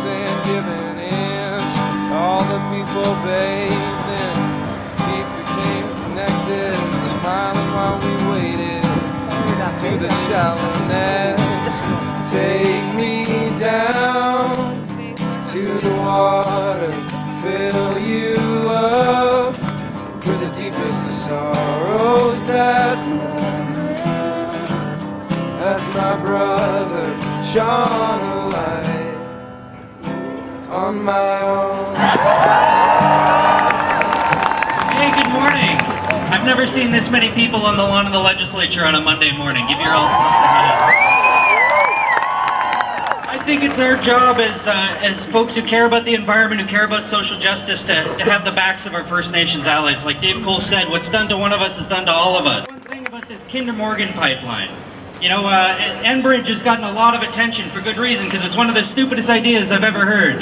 and giving in. All the people bathed in, teeth became connected, smiling while we waited to the shallowness. Take me down to the water, fill you up with the deepest of sorrows. That's my brother, shone a light on my own. Hey, good morning. I've never seen this many people on the lawn of the legislature on a Monday morning. Give yourselves a hand. I think it's our job as folks who care about the environment, who care about social justice, to have the backs of our First Nations allies. Like Dave Cole said, what's done to one of us is done to all of us. One thing about this Kinder Morgan pipeline, you know, Enbridge has gotten a lot of attention for good reason, because it's one of the stupidest ideas I've ever heard.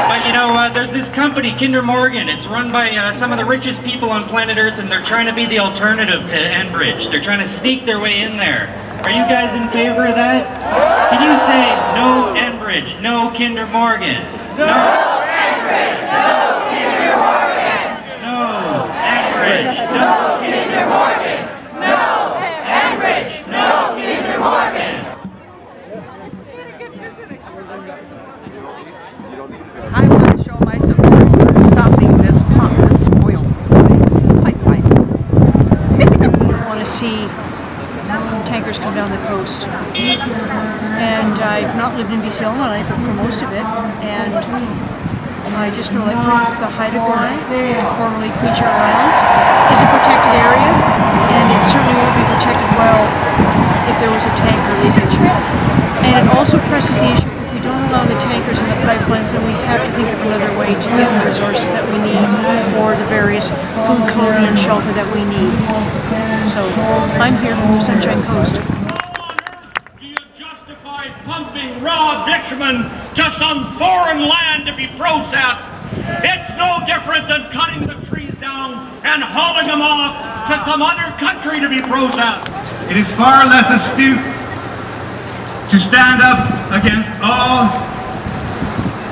But you know, there's this company, Kinder Morgan. It's run by some of the richest people on planet Earth, and they're trying to be the alternative to Enbridge. They're trying to sneak their way in there. Are you guys in favor of that? Can you say no Enbridge, no Kinder Morgan? No Enbridge, no Kinder Morgan! No Enbridge, no Kinder Morgan! No Enbridge, no Kinder Morgan! I want to show my support for stopping this oil pipeline. I want to see tankers come down the coast. And I've not lived in BC all my life, but for most of it. And I just know, like, for instance, the Haida Gwaii, formerly Queen Charlotte Islands, is a protected area, and it certainly won't be protected well if there was a tanker leakage. And it also presses the issue, if we don't allow the tankers and the pipelines, then we have to think of another way to get the resources that we need for the various food, clothing, and shelter that we need. So, I'm here from the Sunshine Coast. Pumping raw bitumen to some foreign land to be processed. It's no different than cutting the trees down and hauling them off to some other country to be processed. It is far less astute to stand up against all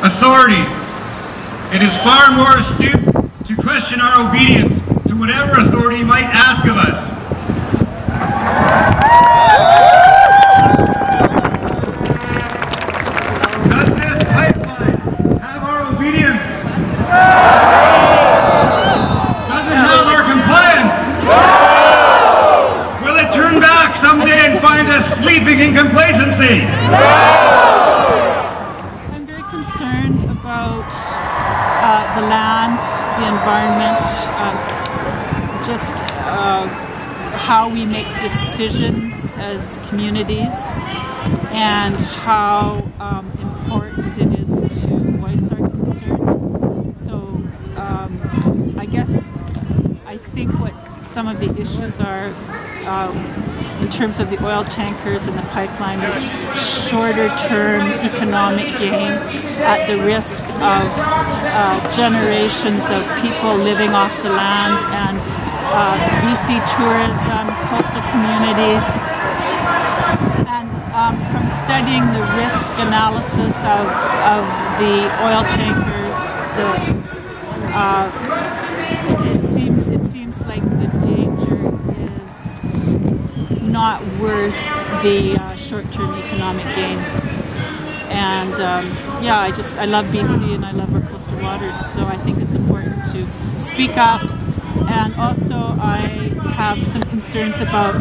authority. It is far more astute to question our obedience to whatever authority might ask of us. Sleeping in complacency. I'm very concerned about the land, the environment, just how we make decisions as communities, and how important it is to voice our concerns. So I think what some of the issues are in terms of the oil tankers and the pipeline is shorter-term economic gain at the risk of generations of people living off the land and BC tourism, coastal communities. And from studying the risk analysis of the oil tankers, it seems like the danger is not worth the short-term economic gain. And yeah, I love BC and I love our coastal waters, so I think it's important to speak up. And also I have some concerns about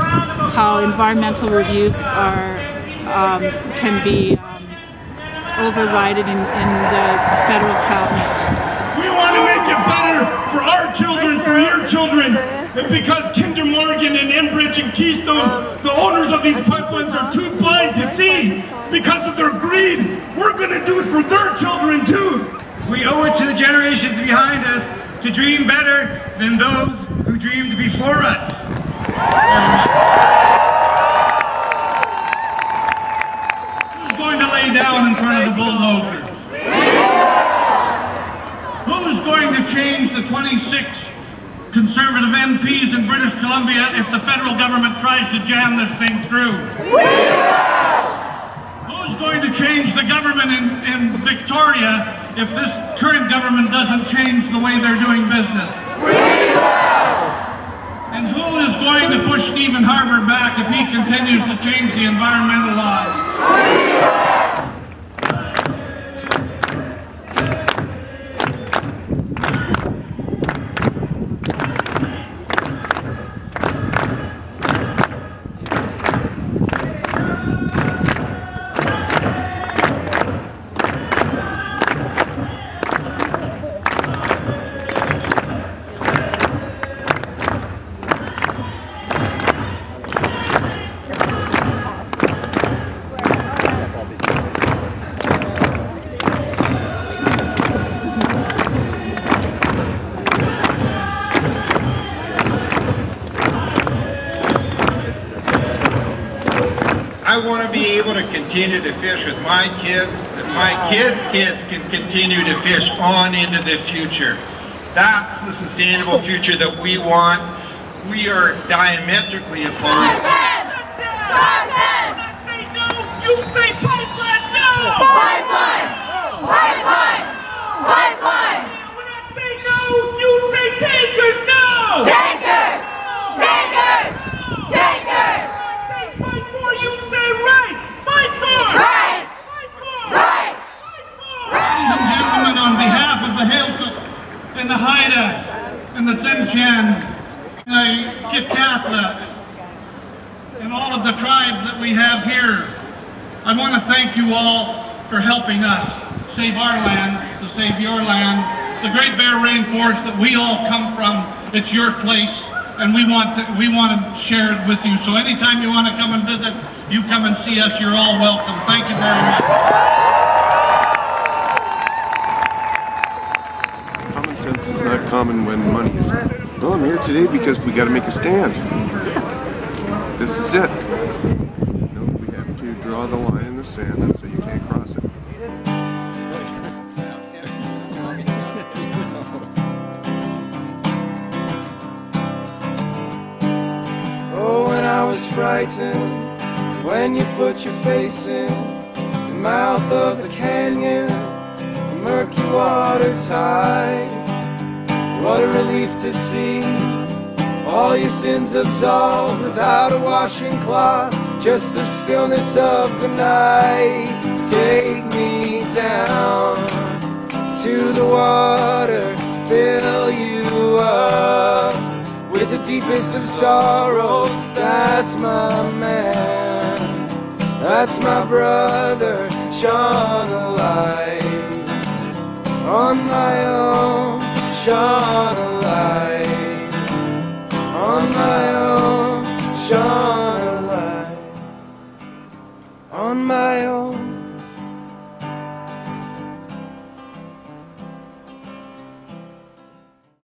how environmental reviews can be overridden in the federal cabinet. We want to make it better for our children, for your children. And because Kinder Morgan and Enbridge and Keystone, the owners of these pipelines, are too blind to see because of their greed, we're going to do it for their children too. We owe it to the generations behind us to dream better than those who dreamed before us. Who's going to lay down in front of the bulldozers? Who's going to change the 26 Conservative MPs in British Columbia if the federal government tries to jam this thing through? Who's going to change the government in Victoria if this current government doesn't change the way they're doing business. We will! And who is going to push Stephen Harper back if he continues to change the environmental laws? We will! I want to be able to continue to fish with my kids, that my kids' kids can continue to fish on into the future. That's the sustainable future that we want. We are diametrically opposed. Tarzan! Say no, you say pipelines, no! Pipeline! Pipeline! Pipeline! When I say no, you say tankers, no! Tankers! Tankers! Tankers! Fight for, you say right! Fight for! Right! Fight for! Right! Ladies and gentlemen, on behalf of the Hailcook and the Haida and the Tsimshian, the Kitkatla, and all of the tribes that we have here, I want to thank you all for helping us save our land, to save your land. The Great Bear Rainforest that we all come from, it's your place. And we want to share it with you. So anytime you want to come and visit, you come and see us. You're all welcome. Thank you very much. Common sense is not common when money is. Well, I'm here today because we got to make a stand. This is it. No, we have to draw the line in the sand and say you can't cross it. Oh, when I was frightened, when you put your face in the mouth of the canyon, the murky water tide. What a relief to see all your sins absolved without a washing cloth, just the stillness of the night. Take me down to the water, fill you up with the deepest of sorrows. That's my man, that's my brother, shone a light on my own, shone a light on my